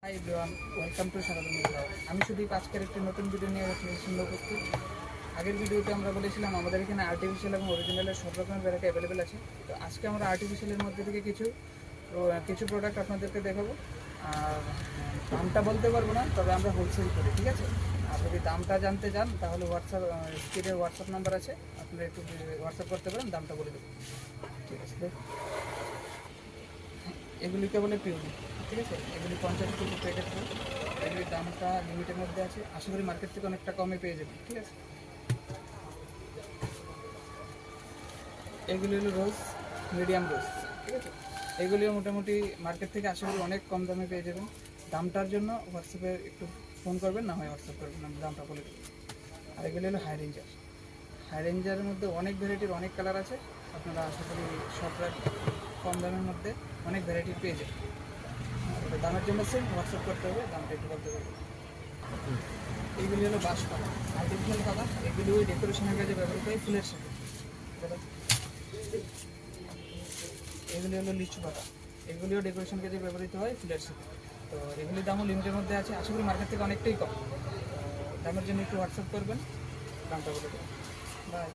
Hi everyone, welcome to সারাদিন blog. আমি সুদীপ আজকের একটি নতুন ভিডিও নিয়ে সুন্দর উপস্থিত। আগের ভিডিওতে আমরা বলেছিলাম আমাদের এখানে আর্টিফিশিয়াল এবং অরিজিনালের সব রকমের ভ্যারাইটি অ্যাভেলেবেল আছে। তো আজকে আমরা আর্টিফিশিয়ালের মধ্যে থেকে কিছু প্রোডাক্ট আপনাদেরকে দেখাবো। আর দামটা বলতে পারবো না, তবে আমরা হোলসেল করি, ঠিক আছে। আর যদি দামটা জানতে চান তাহলে স্ক্রিনে হোয়াটসঅ্যাপ নাম্বার আছে, আপনারা একটু হোয়াটসঅ্যাপ করতে পারেন, দামটা বলে দেবো, ঠিক আছে। এগুলিকে বলে পিউরি, ঠিক আছে। এগুলি 50 টাকা প্যাকেট হয়। এগুলির দামটা লিমিটের মধ্যে আছে, আশা করি মার্কেট থেকে অনেকটা কমে পেয়ে যাবেন, ঠিক আছে। এগুলি হলো রোজ, মিডিয়াম রোজ, ঠিক আছে। এগুলিও মোটামুটি মার্কেট থেকে আশা করি অনেক কম দামে পেয়ে যাবেন। দামটার জন্য হোয়াটসঅ্যাপে একটু ফোন করবেন, না হয় হোয়াটসঅ্যাপ করবেন, আমি দামটা বলে দেবো। আর এগুলি হলো হাই রেঞ্জার। হাই রেঞ্জারের মধ্যে অনেক ভ্যারাইটির অনেক কালার আছে, আপনারা আশা করি কম দামের মধ্যে অনেক ভ্যারাইটির পেয়ে যাবেন। ওটা দামের জন্য সেম হোয়াটসঅ্যাপ করতে হবে, দামটা একটু বলতে পারবো। এইগুলি হলো বাঁশ পাতা, আর্টিফিশিয়াল পাতা। এগুলি ওই ডেকোরেশনের কাজে ব্যবহৃত হয় ফুলের সাথে। এগুলি হলো লিচু পাতা, এগুলিও ডেকোরেশন কাজে ব্যবহৃত হয় ফুলের সাথে। তো এগুলির দামও লিমিটের মধ্যে আছে, আশা করি মার্কেট থেকে অনেকটাই কম। দামের জন্য একটু হোয়াটসঅ্যাপ করবেন, দামটা বলে দেবেন। বাই।